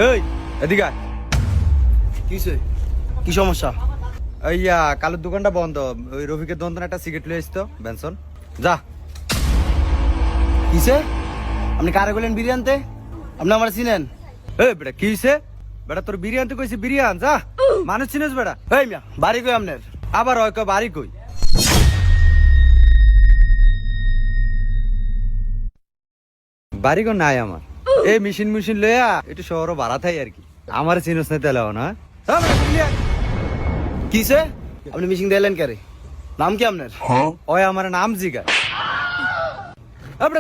এই এদিকে আয়। কিসে কি সমস্যা? ইয়া কালের দোকানটা বন্ধ, ওই রফিকের দোকান একটা সিগারেট লয়ে আসতো বেনসন। যা। কিসে? আপনি কারে বলেন বিরিয়ানতে? আপনি আমার চিনেন? এই বেটা কি হইছে? বেটা তোর বিরিয়ানি তো কইছি বিরিয়ান, যা। মানুষ চিনিস বেটা? এই মিয়া বাড়ি কই আপনার? আবার হয় কয় বাড়ি কই? বাড়ি কো নাই আমার। এই মেশিন লইয়া একটু শহর ভাড়া থাই আর কি। আমার চিনিস না তেলাও না। কিসে? আপনি মিশিং দিলেন কারে? নাম কি আপনার? ওই আমার নাম জিগা।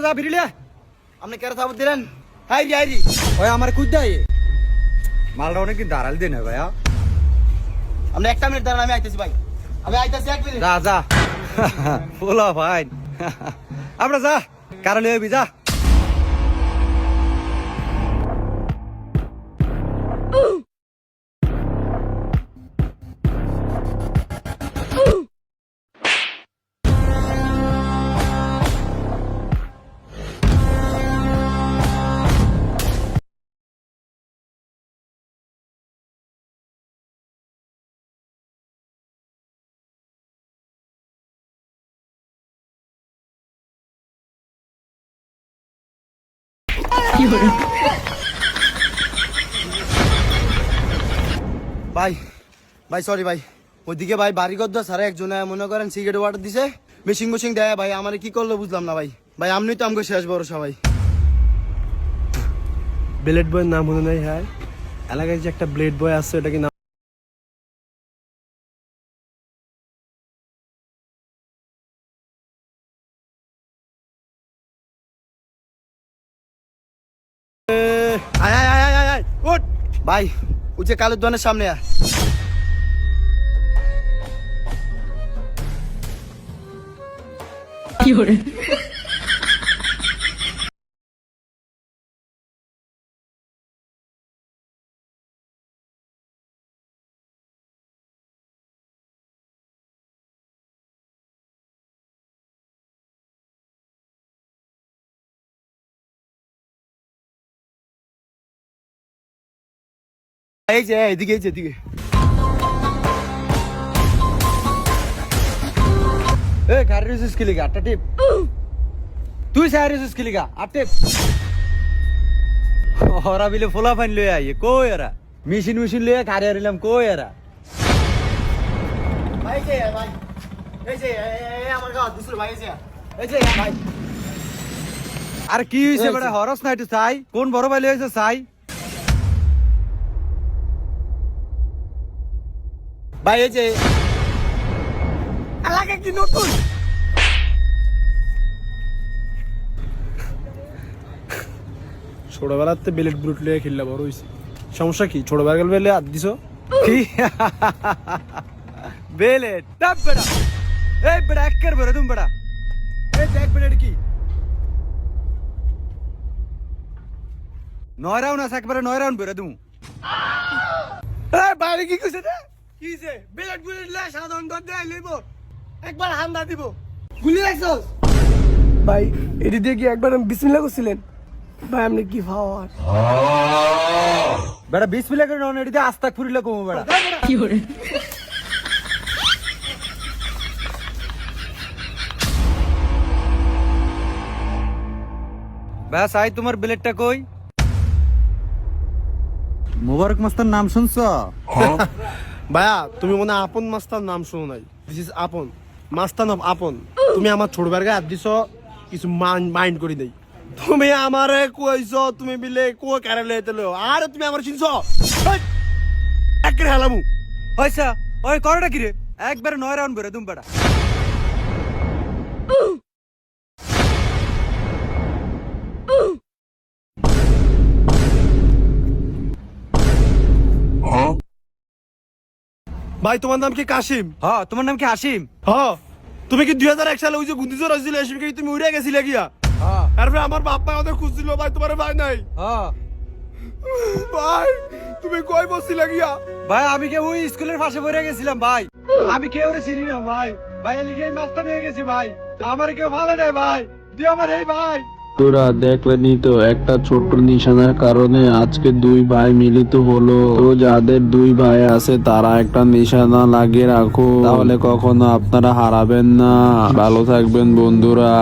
যা বিরিলিয়া। আপনি কারে সাবত দিলেন? হাই রি ওই আমার কুদ্দাই মালটা অনেকদিন দাঁড়াল দিন ভাইয়া। আপনি একটা মিনিট দাঁড়ান, আমি আইতেছি ভাই। আমি আইতেছি, এক মিনিট। যা যা ফুলা ভাই। আমরা যা কারণ লইবি যা। ভাই ভাই সরি ভাই, ওইদিকে ভাই বাড়িঘর দো সারা একজন মনে করেন সিগারেট ওয়াটার দিছে, মেশিং দেয় ভাই। আমার কি করলো বুঝলাম না ভাই। ভাই আপনি তো আমাকে শেষ ভরসা ভাই। ব্লেড বয়ের নাম মনে নাই? হ্যাঁ, এলাকায় যে একটা ব্লেড বয় আছে, এটা কি নাম? আয় আয় আয় আয় আয় উঠ ভাই, ওই যে কালের দোকানের সামনে আয়। এই যে এদিকে, এই যে এদিকে। এ গাড়ি রিসিস কি লিগা আটটা টিপ। তুই সাই রিসিস কি লিগা আট টিপ। ওরা বিলে ফোলা ফাইন লয়ে আইয়ে কই এরা? মেশিন লয়ে গাড়ি আরিলাম কই এরা? ভাই যে ভাই, এই যে আমার গাওয়া দিছিল ভাই, এই যে ভাই। আর কি হইছে বেটা? হরস না একটু চাই কোন বড় ভাই লইছে চাই। ভাই এই যে এলাকা কি নতুন? ছোটবেলাতে ব্লেড ব্রুট লিয়ে খেললা বড় হয়েছে, সমস্যা কি? ছোটবেলা বেলে হাত দিছ কি বেলে ডাব বেটা। এই বেটা এক্কের বেরে তুমি বেটা। এই দেখ বেটা এটা কি নয় রাউন্ড আছে, একবারে 9 রাউন্ড বেরে তুমি। এই বাইরে কি কইছে রে? কি হইছে? বুলেট লে সাধারণ দর দেই লইব, একবার হামলা দিব, গুলি রাখছস ভাই। এটি দিয়ে কি একবার বিসমিল্লাহ করছিলেন ভাই? আপনি কি পাওয়ার বেটা 20 মিলে করে নন এদিকে আস্তাক ফুরিলে কমু বেটা। কি করে? ব্যাস আই তোমার বিলেটটা কই? মুবারক মাস্টার নাম শুনছ? ভাইয়া তুমি মনে হয় আপন মাস্টার নাম শুনো নাই। দিস ইজ আপন মাস্টার অফ আপন। তুমি আমার ছোট বের গায়ে হাত দিছ, কিছু মাইন্ড করি নাই। তুমি আমারে কইছো তুমি বিলে কো কারে লইতেলো, আর তুমি আমার চিনছ একরে হেলামু। হইছা ওই করটা কি রে? একবারে 9 রাউন্ড বেরে তুমি বেটা। ভাই তোমার নাম কি কাশিম? হ্যাঁ তোমার নাম কি হাসিম? হ্যাঁ। তুমি কি 2001 সালে ওই যে গুন্দিজোর হয়েছিল এসে কি তুমি উড়ে গেছিলে গিয়া? হ্যাঁ তারপরে আমার বাপ্পা আমাদের খুঁজছিল ভাই, তোমার ভাই নাই। হ্যাঁ ভাই তুমি কই বসছিলে গিয়া? ভাই আমি কে ওই স্কুলের পাশে বসে গেছিলাম ভাই। আমি কেউ চিনি না ভাই। ভাই লিখে মাস্টার নিয়ে গেছি ভাই। আমার কেউ ভালো নেই ভাই, দিও আমার এই ভাই। তোরা দেখলেনি তো, একটা ছোট্ট নিশানার কারণে আজকে দুই ভাই মিলিত হলো। তো যাদের দুই ভাই আছে তারা একটা নিশানা লাগিয়ে রাখো, তাহলে কখনো আপনারা হারাবেন না। ভালো থাকবেন বন্ধুরা।